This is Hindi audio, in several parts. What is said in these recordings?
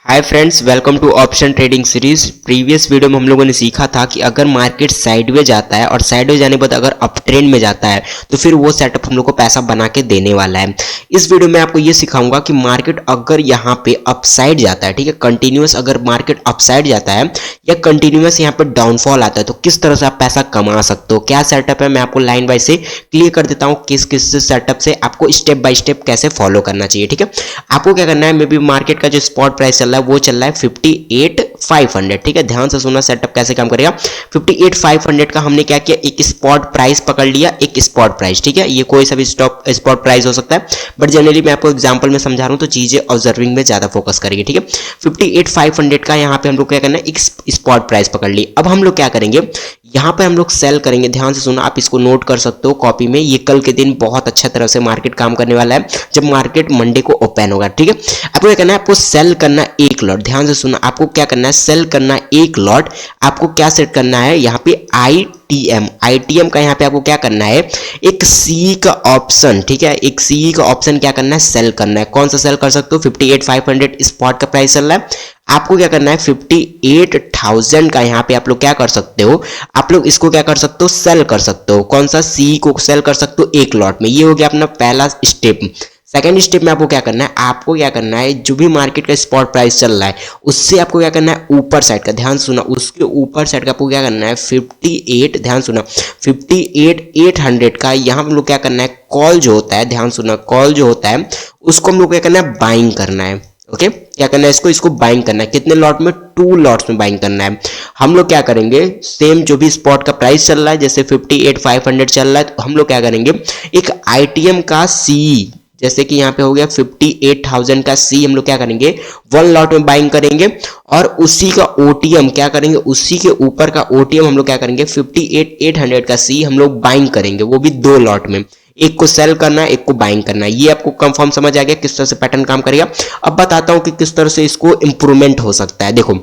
Hi friends, welcome to option trading series. Previous video में हम लोगों ने सीखा था कि अगर मार्केट साइडवेज जाता है और साइडवेज जाने के बाद अगर अप ट्रेंड में जाता है तो फिर वो सेटअप हम लोग को पैसा बना के देने वाला है। इस वीडियो में आपको ये सिखाऊंगा कि मार्केट अगर यहाँ पे अपसाइड जाता है, ठीक है, कंटिन्यूअस अगर मार्केट अपसाइड जाता है या कंटिन्यूअस यहाँ पे डाउनफॉल आता है तो किस तरह से आप पैसा कमा सकते हो, क्या सेटअप है, मैं आपको लाइन वाइज से क्लियर कर देता हूँ किस किस सेटअप से आपको स्टेप बाय स्टेप कैसे फॉलो करना चाहिए। ठीक है, आपको क्या करना है, मे बी मार्केट का जो स्पॉट प्राइस चल रहा है वो चल रहा है 58,500। ठीक है, ध्यान से सुनना सेटअप कैसे काम करेगा। 58,500 का हमने क्या किया, एक स्पॉट प्राइस पकड़ लिया, एक स्पॉट प्राइस। ठीक है, ये कोई सा भी स्पॉट प्राइस हो सकता है, बट जनरली मैं आपको एग्जांपल में समझा रहा हूं तो चीजें ऑब्जर्विंग में ज्यादा फोकस करेंगे। ठीक है, 58,500 का यहाँ पे हम लोग क्या करना है, एक स्पॉट प्राइस पकड़ ली। अब हम लोग क्या करेंगे, यहाँ पे हम लोग सेल करेंगे। ध्यान से सुना, आप इसको नोट कर सकते हो कॉपी में। ये कल के दिन बहुत अच्छा तरह से मार्केट काम करने वाला है जब मार्केट मंडे को ओपन होगा। ठीक है, आपको क्या करना है, आपको सेल करना एक लॉट। ध्यान से सुना, आपको क्या करना है, सेल करना एक लॉट। आपको क्या सेट करना है, यहाँ पे आईटीएम का यहाँ पे आपको क्या करना है, एक सी का ऑप्शन। ठीक है, एक सी का ऑप्शन क्या करना है, सेल करना है। कौन सा सेल कर सकते हो, 58,500 स्पॉट का प्राइस चल रहा है, आपको क्या करना है 58,000 का यहाँ पे आप लोग क्या कर सकते हो, आप लोग इसको क्या कर सकते हो, सेल कर सकते हो। कौन सा, सी को सेल कर सकते हो एक लॉट में। ये हो गया अपना पहला स्टेप। सेकेंड स्टेप में आपको क्या करना है, आपको क्या करना है, जो भी मार्केट का स्पॉट प्राइस चल रहा है उससे आपको क्या करना है, ऊपर साइड का, ध्यान सुना, उसके ऊपर साइड का आपको क्या करना है 58, ध्यान सुना, 58,800 का यहाँ हम लोग क्या करना है, कॉल जो होता है, ध्यान सुना, कॉल जो होता है उसको हम लोग क्या करना है, बाइंग करना है। ओके, क्या करना है, इसको बाइंग करना है। कितने लॉट में, 2 लॉट्स में बाइंग करना है। हम लोग क्या करेंगे, सेम जो भी स्पॉट का प्राइस चल रहा है, जैसे 58,500 चल रहा है, तो हम लोग क्या करेंगे, एक आईटीएम का सी, जैसे कि यहाँ पे हो गया 58,000 का सी, हम लोग क्या करेंगे 1 लॉट में बाइंग करेंगे। और उसी का ओटीएम क्या करेंगे, उसी के ऊपर का ओटीएम हम लोग क्या करेंगे 58,800 का सी हम लोग बाइंग करेंगे, वो भी 2 लॉट में। एक को सेल करना है, एक को बाइंग करना है। ये आपको कंफर्म समझ आ गया किस तरह से पैटर्न काम करेगा। अब बताता हूं कि किस तरह से इसको इंप्रूवमेंट हो सकता है। देखो,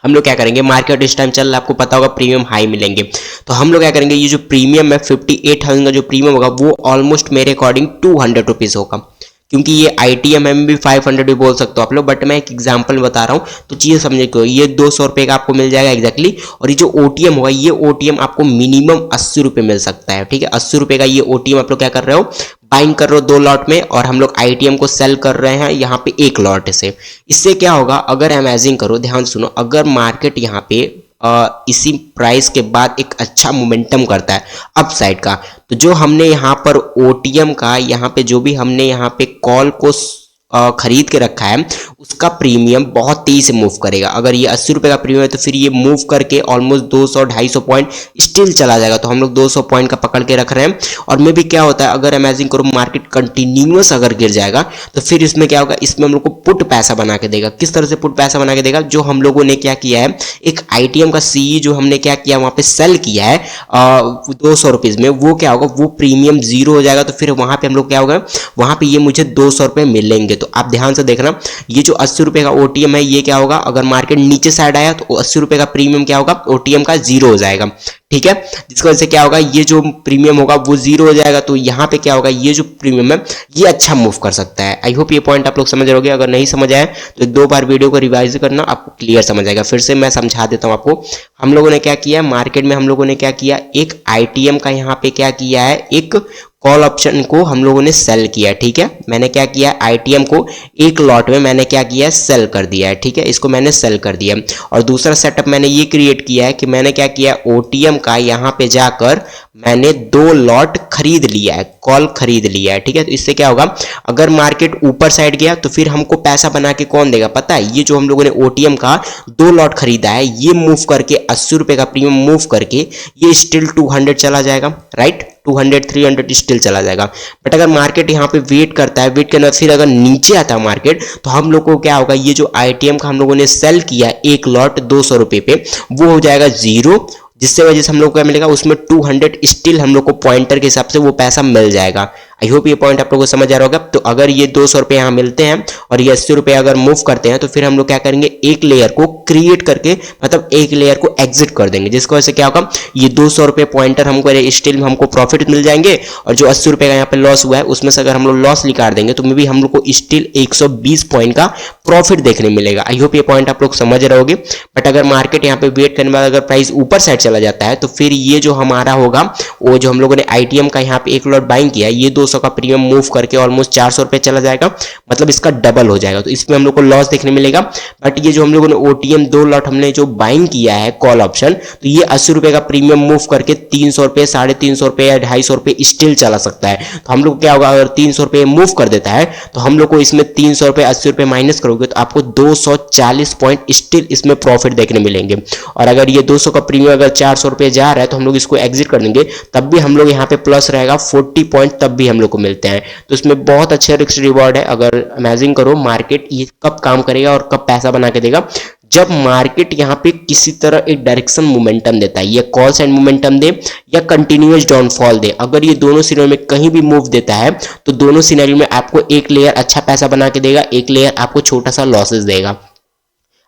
हम लोग क्या करेंगे, मार्केट इस टाइम चल रहा है, आपको पता होगा प्रीमियम हाई मिलेंगे, तो हम लोग क्या करेंगे, ये जो प्रीमियम है 58,000 का जो प्रीमियम होगा वो ऑलमोस्ट मेरे अकॉर्डिंग 200 रुपीज होगा, क्योंकि ये आईटीएम में भी 500 भी बोल सकते हो आप लोग, बट मैं एक एग्जांपल बता रहा हूँ तो चीज़ें समझे क्यों। ये 200 रुपये का आपको मिल जाएगा एग्जैक्टली। और ये जो ओटीएम होगा, ये ओटीएम आपको मिनिमम 80 रुपये मिल सकता है। ठीक है, 80 रुपये का ये ओटीएम आप लोग क्या कर रहे हो, बाइंग कर रहे हो 2 लॉट में, और हम लोग आईटीएम को सेल कर रहे हैं यहाँ पे 1 लॉट से। इससे क्या होगा, अगर इमेजिन करो, ध्यान सुनो, अगर मार्केट यहाँ पे इसी प्राइस के बाद एक अच्छा मोमेंटम करता है अपसाइड का, तो जो हमने यहाँ पर ओटीएम का, यहाँ पे जो भी हमने यहाँ पे कॉल को खरीद के रखा है उसका प्रीमियम बहुत तेजी से मूव करेगा। अगर ये 80 रुपये का प्रीमियम है तो फिर ये मूव करके ऑलमोस्ट 200-250 पॉइंट स्टिल चला जाएगा। तो हम लोग 200 पॉइंट का पकड़ के रख रहे हैं। और मे भी क्या होता है, अगर इमेजिन करो मार्केट कंटिन्यूअस अगर गिर जाएगा तो फिर इसमें क्या होगा, इसमें हम लोग को पुट पैसा बना के देगा। किस तरह से पुट पैसा बना के देगा, जो हम लोगों ने क्या किया है, एक आईटीएम का सी जो हमने क्या किया वहाँ पे सेल किया है 200 रुपीज़ में, वो क्या होगा, वो प्रीमियम 0 हो जाएगा। तो फिर वहाँ पे हम लोग क्या होगा, वहाँ पे ये मुझे 200 रुपये मिलेंगे। तो आप ध्यान से देखना, ये जो 80 रुपये का ओटीएम है ये क्या होगा, अगर मार्केट नीचे साइड आया तो 80 रुपये का प्रीमियम क्या होगा, ओटीएम का 0 हो जाएगा। ठीक है, जिसकी वजह से क्या होगा, ये जो प्रीमियम होगा वो 0 हो जाएगा। तो यहाँ पे क्या होगा, ये जो प्रीमियम है ये अच्छा मूव कर सकता है। आई होप ये पॉइंट आप लोग समझ रहोगे। अगर नहीं समझ आया तो 2 बार वीडियो को रिवाइज करना, आपको क्लियर समझ आएगा। फिर से मैं समझा देता हूँ आपको। हम लोगों ने क्या किया, मार्केट में हम लोगों ने क्या किया, एक आईटीएम का यहाँ पे क्या किया है, एक कॉल ऑप्शन को हम लोगों ने सेल किया। ठीक है, मैंने क्या किया, आईटीएम को 1 लॉट में मैंने क्या किया, सेल कर दिया है। ठीक है, इसको मैंने सेल कर दिया। और दूसरा सेटअप मैंने ये क्रिएट किया है कि मैंने क्या किया, ओटीएम का यहाँ पे जाकर मैंने 2 लॉट खरीद लिया है, कॉल खरीद लिया है। ठीक है, तो इससे क्या होगा, अगर मार्केट ऊपर साइड गया तो फिर हमको पैसा बना के कौन देगा पता है, ये जो हम लोगों ने ओटीएम का 2 लॉट खरीदा है ये मूव करके 80 रुपये का प्रीमियम मूव करके ये स्टिल 200 चला जाएगा, राइट, 200-300 स्टिल चला जाएगा। बट अगर मार्केट यहाँ पे वेट करता है, वेट करने फिर अगर नीचे आता है मार्केट, तो हम लोग को क्या होगा, ये जो आईटीएम का हम लोगों ने सेल किया 1 लॉट 200 रुपये पे, वो हो जाएगा 0, जिससे वजह से हम लोग को क्या मिलेगा, उसमें 200 स्टिल हम लोग को पॉइंटर के हिसाब से वो पैसा मिल जाएगा। आई होप ये पॉइंट आप लोगों को समझ आ रहा होगा। तो अगर ये 200 रुपये यहाँ मिलते हैं और ये 80 रुपये अगर मूव करते हैं तो फिर हम लोग क्या करेंगे, एक लेयर को क्रिएट करके मतलब एक लेयर को एग्जिट कर देंगे, जिसकी वजह से क्या होगा, ये 200 रुपये पॉइंटर हमको स्टिल हमको प्रॉफिट मिल जाएंगे, और जो 80 रुपये का यहाँ पे लॉस हुआ है उसमें से अगर हम लोग लॉस निकाल देंगे तो मे भी हम लोग को स्टिल 120 पॉइंट का प्रॉफिट देखने मिलेगा। आई होप ये पॉइंट आप लोग समझ रहे होगे। बट अगर मार्केट यहाँ पे वेट करने के बाद अगर प्राइस ऊपर साइड चला जाता है तो फिर ये जो हमारा होगा, वो जो हम लोगों ने आईटीएम का यहाँ पे एक लॉट बाइंग किया, ये 200 का प्रीमियम मूव करके ऑलमोस्ट 400 रुपये चला जाएगा, मतलब इसका डबल हो जाएगा, तो इसमें हम लोग को लॉस देखने मिलेगा। बट ये जो हम लोगों ने ओटीएम 2 लॉट हमने जो बाइंग किया है कॉल ऑप्शन, तो ये 80 रुपये का प्रीमियम मूव करके 300 रुपये, 350 रुपये या 250 रुपये स्टिल चला सकता है। तो हम लोग क्या होगा, अगर 300 रुपये मूव कर देता है तो हम लोग को इसमें 300 रुपये 80 रुपये माइनस करोगे तो आपको 240 पॉइंट स्टिल इसमें प्रॉफिट देखने मिलेंगे। और अगर ये 200 का प्रीमियम अगर 400 रुपये जा रहा है तो हम लोग इसको एग्जिट कर देंगे, तब भी हम लोग यहाँ पे प्लस रहेगा 40 पॉइंट, तब भी हम लोग को मिलते हैं। तो इसमें बहुत अच्छे रिस्क रिवॉर्ड है। अगर इमेजिन करो मार्केट ये कब काम करेगा और कब पैसा बना के देगा, जब मार्केट यहाँ पे किसी तरह एक डायरेक्शन मोमेंटम देता है, ये कॉल साइड मोमेंटम दे या कंटिन्यूअस डाउनफॉल दे, अगर ये दोनों सिनेरियो में कहीं भी मूव देता है तो दोनों सिनेरियो में आपको एक लेयर अच्छा पैसा बना के देगा, एक लेयर आपको छोटा सा लॉसेस देगा।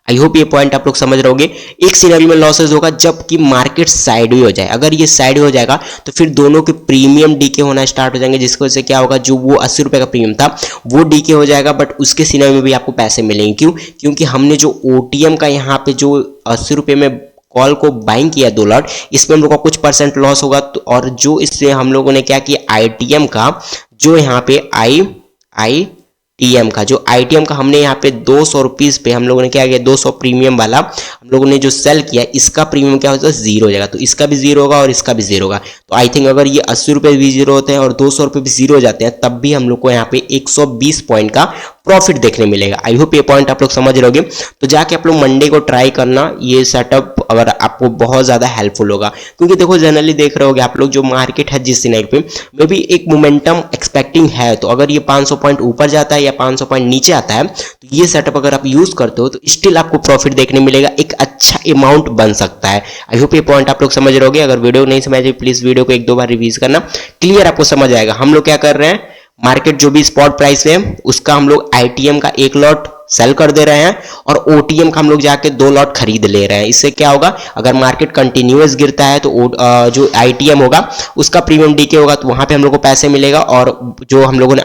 आई होप ये पॉइंट आप लोग समझ रहे होगे। एक सिनेरियो में लॉसेस होगा जबकि मार्केट साइडवे हो जाए, अगर ये साइडवे हो जाएगा तो फिर दोनों के प्रीमियम डीके होना स्टार्ट हो जाएंगे, जिसकी वजह से क्या होगा, जो वो 80 रुपये का प्रीमियम था वो डीके हो जाएगा, बट उसके सिनेरियो में भी आपको पैसे मिलेंगे। क्यों? क्योंकि हमने जो ओटीएम का यहाँ पे जो 80 रुपये में कॉल को बाइंग किया 2 लॉट, इसमें हम लोग का कुछ परसेंट लॉस होगा। तो और जो इससे हम लोगों ने क्या किया, आईटीएम का जो यहाँ पे आईटीएम का जो आईटीएम का हमने यहाँ पे 200 रुपीज़ पे हम लोगों ने क्या किया, 200 प्रीमियम वाला हम लोगों ने जो सेल किया, इसका प्रीमियम क्या होता है, 0 हो जाएगा। तो इसका भी 0 होगा और इसका भी 0 होगा। तो आई थिंक अगर ये 80 रुपये भी 0 होते हैं और 200 रुपये भी 0 हो जाते हैं, तब भी हम लोग को यहाँ पे 120 पॉइंट का प्रॉफिट देखने मिलेगा। आई होप ये पॉइंट आप लोग समझ रहोगे। तो जाके आप लोग मंडे को ट्राई करना ये सेटअप, अगर आपको बहुत ज़्यादा हेल्पफुल होगा। क्योंकि देखो जनरली देख रहे होगे आप लोग, जो मार्केट है जिस सिनेरियो पे मे भी एक मोमेंटम एक्सपेक्टिंग है, तो अगर ये 500 पॉइंट ऊपर जाता है या 500 पॉइंट नीचे आता है, तो ये सेटअप अगर आप यूज करते हो तो स्टिल आपको प्रॉफिट देखने मिलेगा, एक अच्छा अमाउंट बन सकता है। आई होप ये पॉइंट आप लोग समझ रहोगे। अगर वीडियो नहीं समझ प्लीज वीडियो को 1-2 बार रिवीज करना, क्लियर आपको समझ आएगा। हम लोग क्या कर रहे हैं, मार्केट जो भी स्पॉट प्राइस है उसका हम लोग आईटीएम का 1 लॉट सेल कर दे रहे हैं और ओटीएम का हम लोग जाके 2 लॉट खरीद ले रहे हैं। इससे क्या होगा, अगर मार्केट कंटिन्यूअस गिरता है तो जो आईटीएम होगा उसका प्रीमियम डीके होगा, तो वहां पे हम लोग को पैसे मिलेगा, और जो हम लोगों ने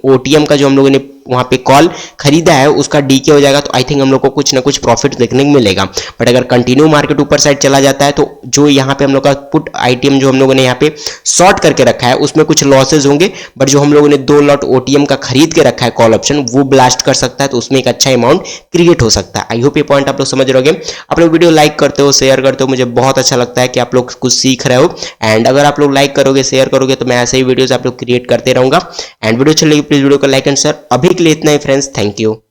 ओटीएम का जो हम लोगों ने वहां पे कॉल खरीदा है उसका डीके हो जाएगा। तो आई थिंक हम लोग को कुछ ना कुछ प्रॉफिट देखने को मिलेगा। बट अगर कंटिन्यू मार्केट ऊपर साइड चला जाता है तो जो यहाँ पे हम लोग का पुट आईटीएम जो हम लोगों ने यहाँ पे शॉर्ट करके रखा है उसमें कुछ लॉसेज होंगे, बट जो हम लोगों ने 2 लॉट ओटीएम का खरीद के रखा है कॉल ऑप्शन, वो ब्लास्ट कर सकता है, तो उसमें एक अच्छा अमाउंट क्रिएट हो सकता है। आई होप ये पॉइंट आप लोग समझ रहोगे। आप लोग वीडियो लाइक करते हो, शेयर करते हो, मुझे बहुत अच्छा लगता है कि आप लोग कुछ सीख रहे हो। एंड अगर आप लोग लाइक करोगे, शेयर करोगे, तो मैं ऐसे ही वीडियोस आप लोग क्रिएट करते रहूंगा। एंड वीडियो अच्छी लगी प्लीज वीडियो को लाइक एंड शेयर। अभी के लिए इतना ही फ्रेंड्स, थैंक यू।